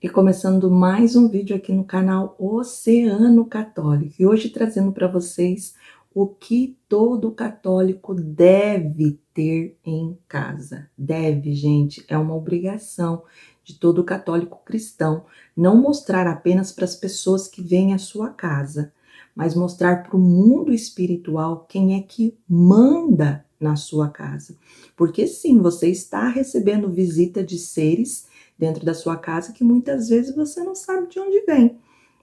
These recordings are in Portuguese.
E começando mais um vídeo aqui no canal Oceano Católico. E hoje trazendo para vocês o que todo católico deve ter em casa. Deve, gente, é uma obrigação de todo católico cristão não mostrar apenas para as pessoas que vêm à sua casa, mas mostrar para o mundo espiritual quem é que manda na sua casa. Porque sim, você está recebendo visita de seres dentro da sua casa que muitas vezes você não sabe de onde vem.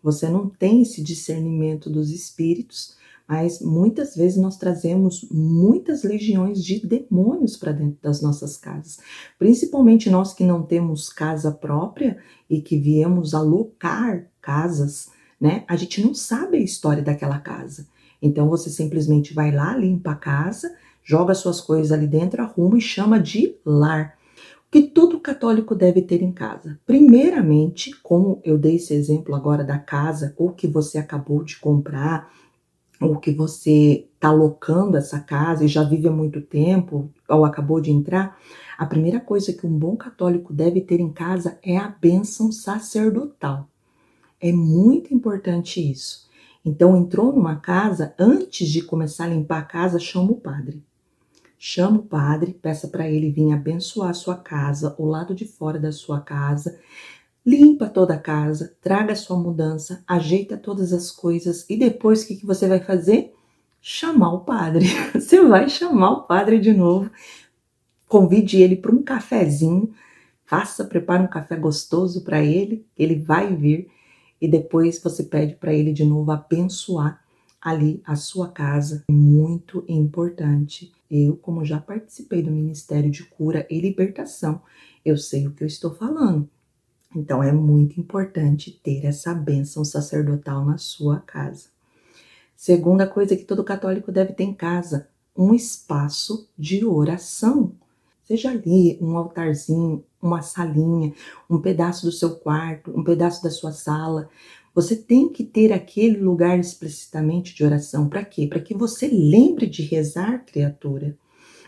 Você não tem esse discernimento dos espíritos, mas muitas vezes nós trazemos muitas legiões de demônios para dentro das nossas casas. Principalmente nós que não temos casa própria e que viemos alocar casas, né? A gente não sabe a história daquela casa. Então você simplesmente vai lá, limpa a casa, joga suas coisas ali dentro, arruma e chama de lar. Que todo católico deve ter em casa. Primeiramente, como eu dei esse exemplo agora da casa, ou que você acabou de comprar, ou que você está alocando essa casa e já vive há muito tempo, ou acabou de entrar, a primeira coisa que um bom católico deve ter em casa é a bênção sacerdotal. É muito importante isso. Então, entrou numa casa, antes de começar a limpar a casa, chama o padre. Chama o padre, peça para ele vir abençoar a sua casa, o lado de fora da sua casa, limpa toda a casa, traga a sua mudança, ajeita todas as coisas e depois o que você vai fazer? Chamar o padre. Você vai chamar o padre de novo, convide ele para um cafezinho, prepare um café gostoso para ele vai vir e depois você pede para ele de novo abençoar ali a sua casa. Muito importante. Eu, como já participei do Ministério de Cura e Libertação, eu sei o que eu estou falando. Então é muito importante ter essa bênção sacerdotal na sua casa. Segunda coisa que todo católico deve ter em casa, um espaço de oração. Seja ali um altarzinho, uma salinha, um pedaço do seu quarto, um pedaço da sua sala. Você tem que ter aquele lugar explicitamente de oração. Para quê? Para que você lembre de rezar, criatura.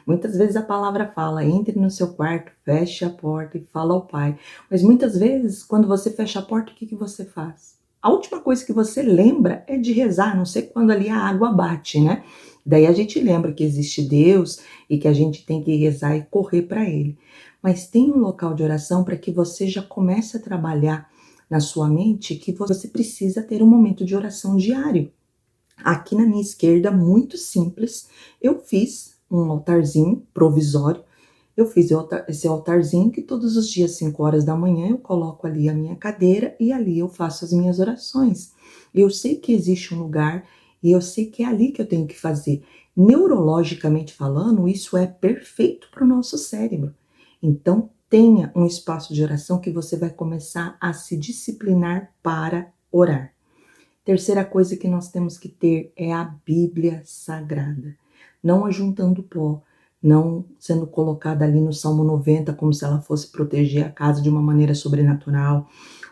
Muitas vezes a palavra fala, entre no seu quarto, feche a porta e fala ao Pai. Mas muitas vezes, quando você fecha a porta, o que você faz? A última coisa que você lembra é de rezar, não sei quando ali a água bate, né? Daí a gente lembra que existe Deus e que a gente tem que rezar e correr para Ele. Mas tem um local de oração para que você já comece a trabalhar na sua mente que você precisa ter um momento de oração diário. Aqui na minha esquerda, muito simples, eu fiz um altarzinho provisório. Eu fiz esse altarzinho que todos os dias, 5 horas da manhã, eu coloco ali a minha cadeira e ali eu faço as minhas orações. Eu sei que existe um lugar e eu sei que é ali que eu tenho que fazer. Neurologicamente falando, isso é perfeito para o nosso cérebro. Então, tenha um espaço de oração que você vai começar a se disciplinar para orar. Terceira coisa que nós temos que ter é a Bíblia Sagrada. Não ajuntando pó, não sendo colocada ali no Salmo 90 como se ela fosse proteger a casa de uma maneira sobrenatural,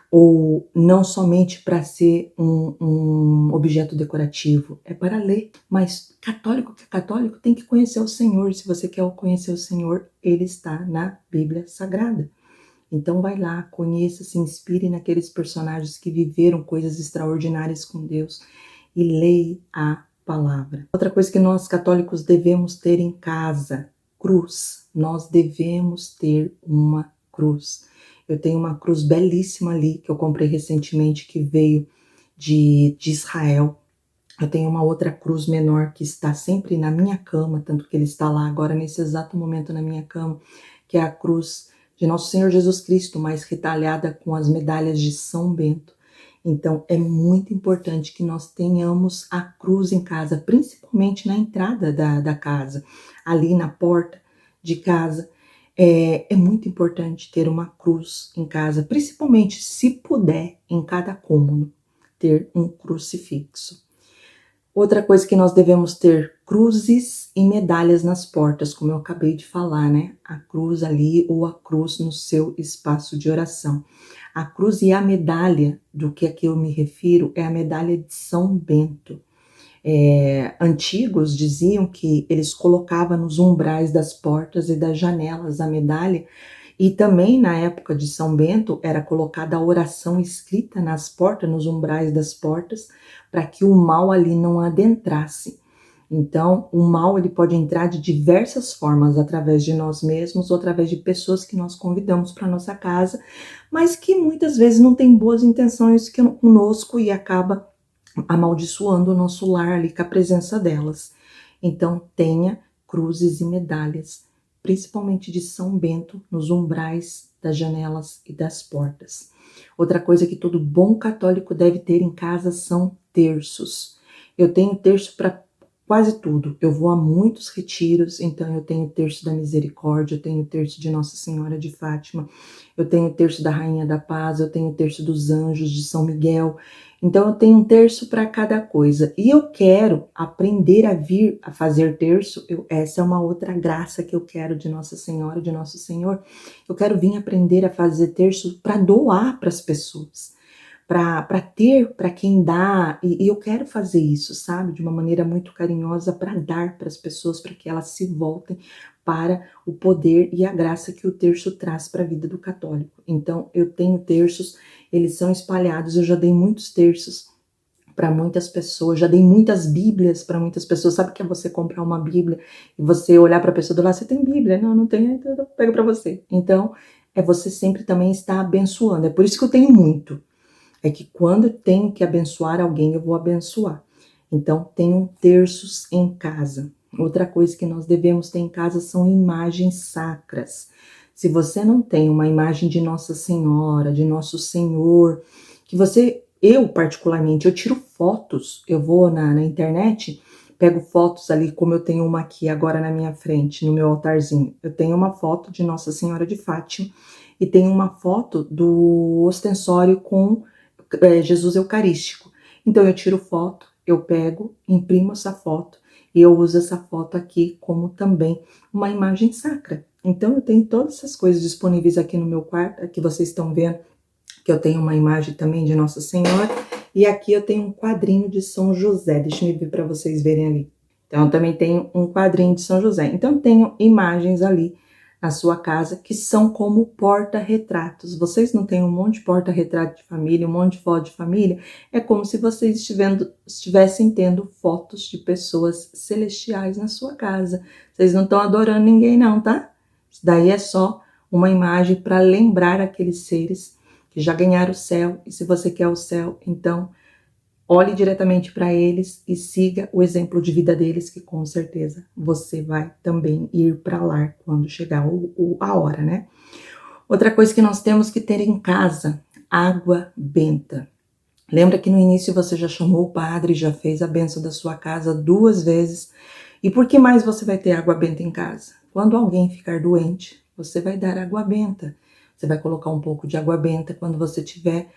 ou não somente para ser um objeto decorativo, é para ler. Mas católico que é católico tem que conhecer o Senhor. Se você quer conhecer o Senhor, ele está na Bíblia Sagrada. Então vai lá, conheça, se inspire naqueles personagens que viveram coisas extraordinárias com Deus e leia a palavra. Outra coisa que nós católicos devemos ter em casa, cruz. Nós devemos ter uma cruz. Eu tenho uma cruz belíssima ali que eu comprei recentemente que veio de Israel. Eu tenho uma outra cruz menor que está sempre na minha cama, tanto que ele está lá agora nesse exato momento na minha cama, que é a cruz de Nosso Senhor Jesus Cristo, mas retalhada com as medalhas de São Bento. Então é muito importante que nós tenhamos a cruz em casa, principalmente na entrada da casa, ali na porta de casa. É muito importante ter uma cruz em casa, principalmente se puder, em cada cômodo, ter um crucifixo. Outra coisa que nós devemos ter, cruzes e medalhas nas portas, como eu acabei de falar, né? A cruz ali ou a cruz no seu espaço de oração. A cruz e a medalha, do que aqui eu me refiro, é a medalha de São Bento. Antigos diziam que eles colocavam nos umbrais das portas e das janelas a medalha E também na época de São Bento era colocada a oração escrita nas portas, nos umbrais das portas, para que o mal ali não adentrasse. Então, o mal ele pode entrar de diversas formas, através de nós mesmos ou através de pessoas que nós convidamos para nossa casa, mas que muitas vezes não tem boas intenções conosco e acaba amaldiçoando o nosso lar ali com a presença delas. Então, tenha cruzes e medalhas, principalmente de São Bento, nos umbrais das janelas e das portas. Outra coisa que todo bom católico deve ter em casa são terços. Eu tenho terço para quase tudo. Eu vou a muitos retiros, então eu tenho o terço da Misericórdia, eu tenho o terço de Nossa Senhora de Fátima, eu tenho o terço da Rainha da Paz, eu tenho o terço dos Anjos, de São Miguel. Então eu tenho um terço para cada coisa. E eu quero aprender a vir a fazer terço. Essa é uma outra graça que eu quero de Nossa Senhora, de Nosso Senhor. Eu quero vir aprender a fazer terço para doar para as pessoas, para ter para quem dá, e eu quero fazer isso, sabe, de uma maneira muito carinhosa, para dar para as pessoas, para que elas se voltem para o poder e a graça que o terço traz para a vida do católico. Então, eu tenho terços, eles são espalhados, eu já dei muitos terços para muitas pessoas, já dei muitas bíblias para muitas pessoas. Sabe que é você comprar uma bíblia e você olhar para a pessoa do lado, você tem bíblia? Não, não tem, então eu pego para você. Então, é você sempre também estar abençoando, é por isso que eu tenho muito. É que quando eu tenho que abençoar alguém, eu vou abençoar. Então, tenham terços em casa. Outra coisa que nós devemos ter em casa são imagens sacras. Se você não tem uma imagem de Nossa Senhora, de Nosso Senhor, que eu particularmente, eu tiro fotos, eu vou na internet, pego fotos ali, como eu tenho uma aqui agora na minha frente, no meu altarzinho. Eu tenho uma foto de Nossa Senhora de Fátima e tenho uma foto do ostensório com Jesus Eucarístico. Então eu tiro foto, eu pego, imprimo essa foto e eu uso essa foto aqui como também uma imagem sacra. Então eu tenho todas essas coisas disponíveis aqui no meu quarto, aqui vocês estão vendo que eu tenho uma imagem também de Nossa Senhora e aqui eu tenho um quadrinho de São José, deixa eu ver para vocês verem ali. Então eu também tenho um quadrinho de São José. Então eu tenho imagens ali na sua casa, que são como porta-retratos. Vocês não têm um monte de porta-retrato de família, um monte de foto de família? É como se vocês estivessem tendo fotos de pessoas celestiais na sua casa. Vocês não estão adorando ninguém não, tá? Isso daí é só uma imagem para lembrar aqueles seres que já ganharam o céu. E se você quer o céu, então olhe diretamente para eles e siga o exemplo de vida deles, que com certeza você vai também ir para lá quando chegar a hora, né? Outra coisa que nós temos que ter em casa, água benta. Lembra que no início você já chamou o padre, já fez a bênção da sua casa 2 vezes. E por que mais você vai ter água benta em casa? Quando alguém ficar doente, você vai dar água benta. Você vai colocar um pouco de água benta quando você estiver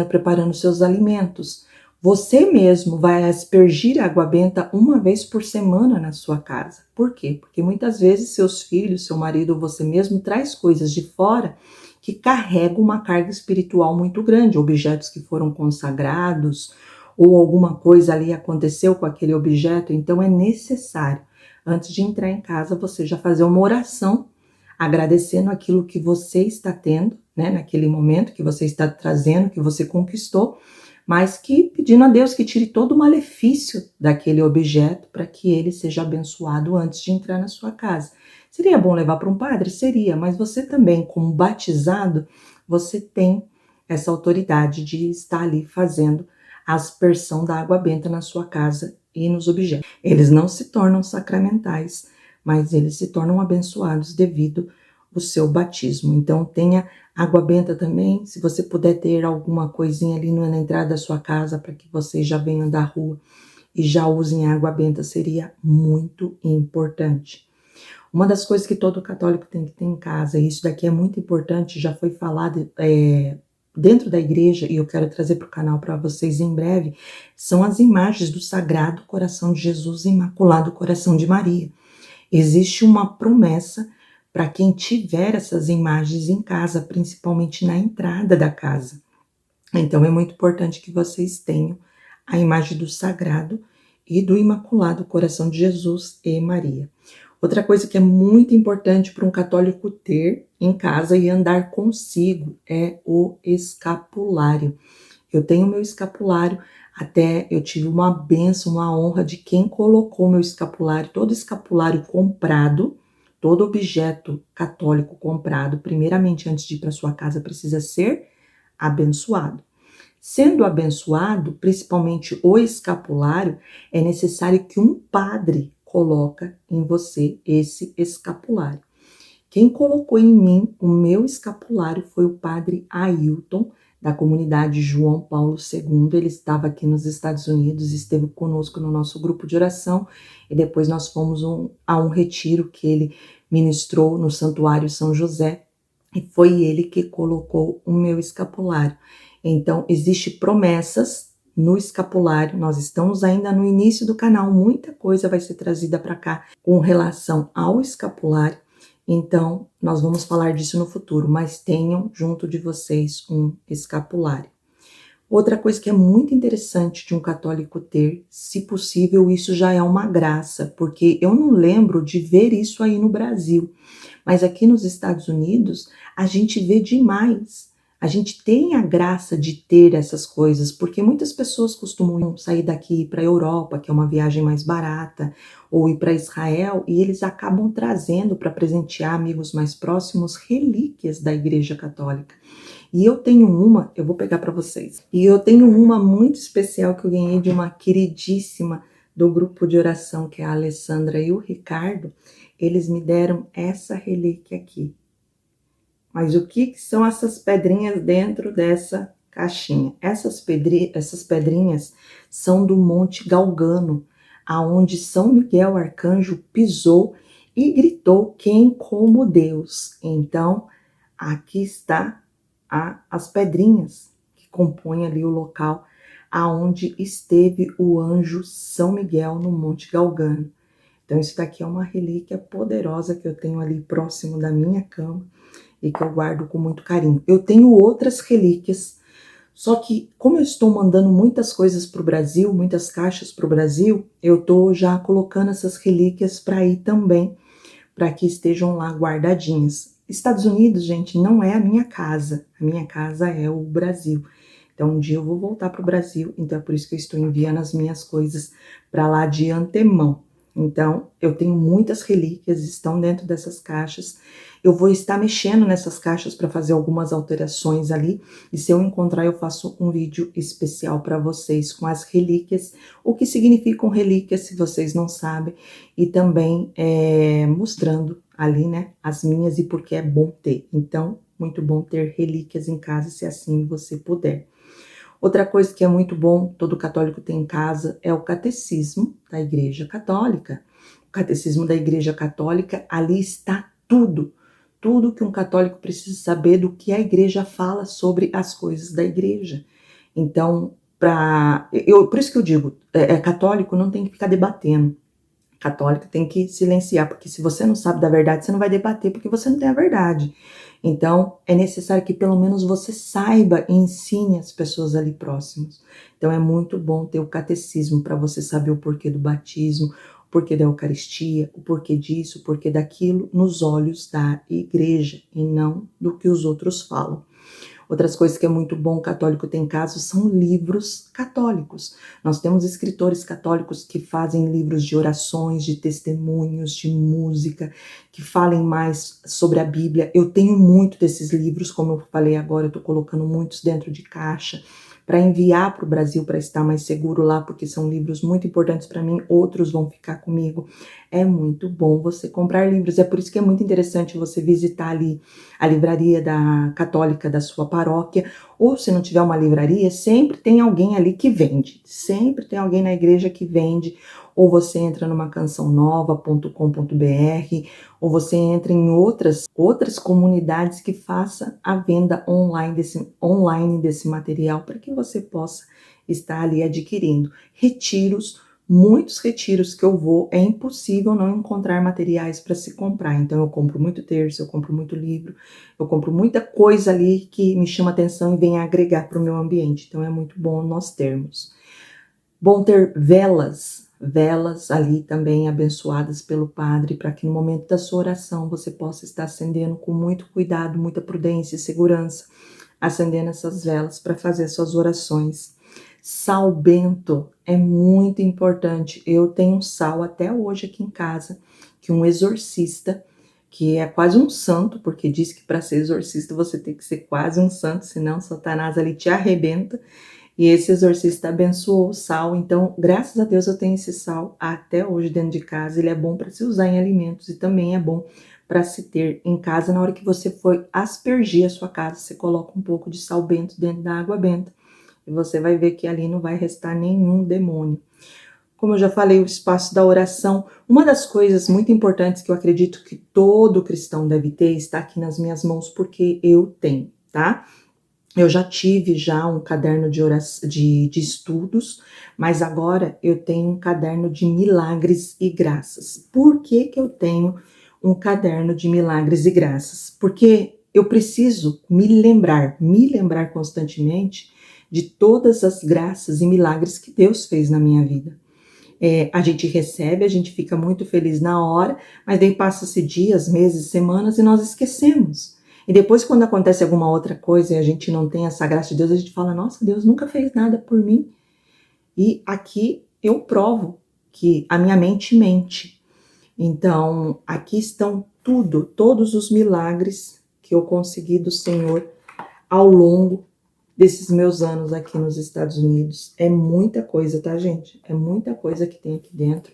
preparando seus alimentos. Você mesmo vai aspergir água benta 1 vez por semana na sua casa. Por quê? Porque muitas vezes seus filhos, seu marido ou você mesmo traz coisas de fora que carregam uma carga espiritual muito grande, objetos que foram consagrados ou alguma coisa ali aconteceu com aquele objeto. Então é necessário, antes de entrar em casa, você já fazer uma oração agradecendo aquilo que você está tendo, né, naquele momento que você está trazendo, que você conquistou, mas que pedindo a Deus que tire todo o malefício daquele objeto para que ele seja abençoado antes de entrar na sua casa. Seria bom levar para um padre? Seria, mas você também, como batizado, você tem essa autoridade de estar ali fazendo a aspersão da água benta na sua casa e nos objetos. Eles não se tornam sacramentais, mas eles se tornam abençoados devido ao seu batismo. Então tenha água benta também, se você puder ter alguma coisinha ali na entrada da sua casa para que vocês já venham da rua e já usem água benta, seria muito importante. Uma das coisas que todo católico tem que ter em casa, e isso daqui é muito importante, já foi falado dentro da igreja, e eu quero trazer para o canal para vocês em breve, são as imagens do Sagrado Coração de Jesus e Imaculado Coração de Maria. Existe uma promessa para quem tiver essas imagens em casa, principalmente na entrada da casa. Então é muito importante que vocês tenham a imagem do Sagrado e do Imaculado Coração de Jesus e Maria. Outra coisa que é muito importante para um católico ter em casa e andar consigo é o escapulário. Eu tenho meu escapulário, até eu tive uma bênção, uma honra de quem colocou meu escapulário, todo escapulário comprado, todo objeto católico comprado, primeiramente antes de ir para sua casa, precisa ser abençoado. Sendo abençoado, principalmente o escapulário, é necessário que um padre coloque em você esse escapulário. Quem colocou em mim o meu escapulário foi o padre Ailton, da comunidade João Paulo II. Ele estava aqui nos Estados Unidos, esteve conosco no nosso grupo de oração e depois nós fomos a um retiro que ele ministrou no Santuário São José e foi ele que colocou o meu escapulário. Então, existe promessas no escapulário, nós estamos ainda no início do canal, muita coisa vai ser trazida para cá com relação ao escapulário. Então, nós vamos falar disso no futuro, mas tenham junto de vocês um escapulário. Outra coisa que é muito interessante de um católico ter, se possível, isso já é uma graça, porque eu não lembro de ver isso aí no Brasil, mas aqui nos Estados Unidos a gente vê demais. A gente tem a graça de ter essas coisas, porque muitas pessoas costumam sair daqui e ir para a Europa, que é uma viagem mais barata, ou ir para Israel, e eles acabam trazendo para presentear amigos mais próximos relíquias da Igreja Católica. E eu tenho uma, eu vou pegar para vocês, e eu tenho uma muito especial que eu ganhei de uma queridíssima do grupo de oração, que é a Alessandra e o Ricardo. Eles me deram essa relíquia aqui. Mas o que são essas pedrinhas dentro dessa caixinha? Essas pedrinhas são do Monte Galgano, aonde São Miguel Arcanjo pisou e gritou: "Quem como Deus?". Então, aqui está as pedrinhas que compõem ali o local aonde esteve o anjo São Miguel no Monte Galgano. Então, isso daqui é uma relíquia poderosa que eu tenho ali próximo da minha cama e que eu guardo com muito carinho. Eu tenho outras relíquias, só que como eu estou mandando muitas coisas para o Brasil, muitas caixas para o Brasil, eu estou já colocando essas relíquias para ir também, para que estejam lá guardadinhas. Estados Unidos, gente, não é a minha casa é o Brasil. Então, um dia eu vou voltar para o Brasil, então é por isso que eu estou enviando as minhas coisas para lá de antemão. Então, eu tenho muitas relíquias, estão dentro dessas caixas. Eu vou estar mexendo nessas caixas para fazer algumas alterações ali. E se eu encontrar, eu faço um vídeo especial para vocês com as relíquias. O que significam relíquias, se vocês não sabem. E também mostrando ali, né, as minhas e porque é bom ter. Então, muito bom ter relíquias em casa, se assim você puder. Outra coisa que é muito bom, todo católico tem em casa, é o catecismo da Igreja Católica. O catecismo da Igreja Católica, ali está tudo que um católico precisa saber do que a igreja fala sobre as coisas da igreja. Então, por isso que eu digo, católico não tem que ficar debatendo. Católico tem que silenciar, porque se você não sabe da verdade, você não vai debater, porque você não tem a verdade. Então, é necessário que pelo menos você saiba e ensine as pessoas ali próximas. Então, é muito bom ter o catecismo para você saber o porquê do batismo, o porquê da Eucaristia, o porquê disso, o porquê daquilo, nos olhos da igreja e não do que os outros falam. Outras coisas que é muito bom o católico ter em casa são livros católicos. Nós temos escritores católicos que fazem livros de orações, de testemunhos, de música, que falem mais sobre a Bíblia. Eu tenho muito desses livros, como eu falei agora, eu estou colocando muitos dentro de caixa para enviar para o Brasil, para estar mais seguro lá, porque são livros muito importantes para mim, outros vão ficar comigo. É muito bom você comprar livros, é por isso que é muito interessante você visitar ali a livraria católica da sua paróquia, ou se não tiver uma livraria, sempre tem alguém ali que vende, sempre tem alguém na igreja que vende, ou você entra numa cançãonova.com.br, ou você entra em outras comunidades que faça a venda online desse material para que você possa estar ali adquirindo. Muitos retiros que eu vou, é impossível não encontrar materiais para se comprar. Então eu compro muito terço, eu compro muito livro, eu compro muita coisa ali que me chama atenção e vem agregar para o meu ambiente. Então é muito bom nós termos. Bom ter velas. velas ali também abençoadas pelo padre, para que no momento da sua oração você possa estar acendendo com muito cuidado, muita prudência e segurança, acendendo essas velas para fazer suas orações. Sal bento é muito importante. Eu tenho um sal até hoje aqui em casa, que um exorcista, que é quase um santo, porque diz que para ser exorcista você tem que ser quase um santo, senão Satanás ali te arrebenta. E esse exorcista abençoou o sal, então, graças a Deus eu tenho esse sal até hoje dentro de casa. Ele é bom para se usar em alimentos e também é bom para se ter em casa. Na hora que você for aspergir a sua casa, você coloca um pouco de sal bento dentro da água benta e você vai ver que ali não vai restar nenhum demônio. Como eu já falei, o espaço da oração, uma das coisas muito importantes que eu acredito que todo cristão deve ter está aqui nas minhas mãos, porque eu tenho, tá? Eu já tive um caderno de, de estudos, mas agora eu tenho um caderno de milagres e graças. Por que que eu tenho um caderno de milagres e graças? Porque eu preciso me lembrar constantemente de todas as graças e milagres que Deus fez na minha vida. A gente recebe, a gente fica muito feliz na hora, mas daí passa-se dias, meses, semanas e nós esquecemos. E depois, quando acontece alguma outra coisa e a gente não tem essa graça de Deus, a gente fala, nossa, Deus nunca fez nada por mim. E aqui eu provo que a minha mente mente. Então, aqui estão todos os milagres que eu consegui do Senhor ao longo desses meus anos aqui nos Estados Unidos. É muita coisa, tá, gente? É muita coisa que tem aqui dentro.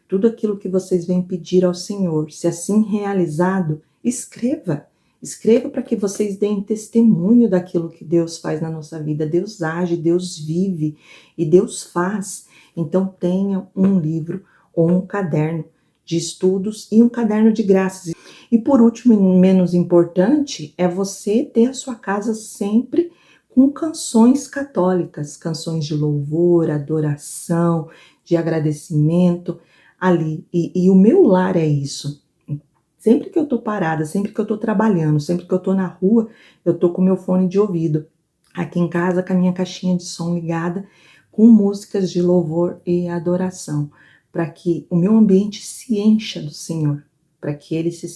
Tudo aquilo que vocês vêm pedir ao Senhor, se assim realizado, escreva. Escreva para que vocês deem testemunho daquilo que Deus faz na nossa vida. Deus age, Deus vive e Deus faz. Então tenha um livro ou um caderno de estudos e um caderno de graças. E por último, e menos importante, é você ter a sua casa sempre com canções católicas, canções de louvor, adoração, de agradecimento ali. E o meu lar é isso. Sempre que eu tô parada, sempre que eu tô trabalhando, sempre que eu tô na rua, eu tô com meu fone de ouvido. Aqui em casa, com a minha caixinha de som ligada, com músicas de louvor e adoração, para que o meu ambiente se encha do Senhor, para que ele se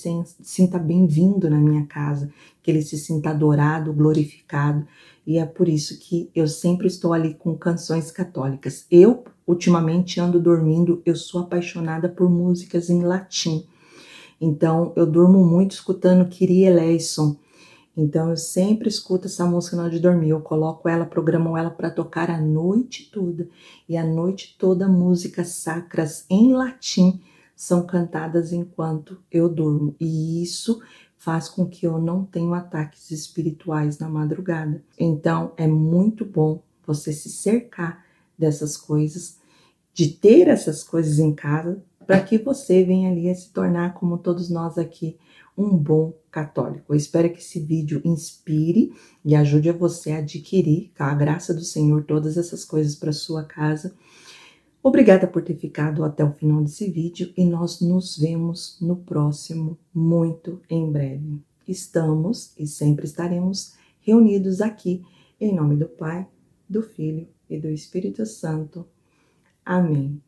sinta bem-vindo na minha casa, que ele se sinta adorado, glorificado. E é por isso que eu sempre estou ali com canções católicas. Eu, ultimamente, ando dormindo, eu sou apaixonada por músicas em latim. Então, eu durmo muito escutando Kyrie eleison. Então, eu sempre escuto essa música na hora de dormir. Eu coloco ela, programo ela para tocar a noite toda. E a noite toda, músicas sacras em latim são cantadas enquanto eu durmo. E isso faz com que eu não tenha ataques espirituais na madrugada. Então, é muito bom você se cercar dessas coisas, de ter essas coisas em casa, para que você venha ali a se tornar, como todos nós aqui, um bom católico. Eu espero que esse vídeo inspire e ajude a você a adquirir, com a graça do Senhor, todas essas coisas para sua casa. Obrigada por ter ficado até o final desse vídeo e nós nos vemos no próximo, muito em breve. Estamos e sempre estaremos reunidos aqui, em nome do Pai, do Filho e do Espírito Santo. Amém.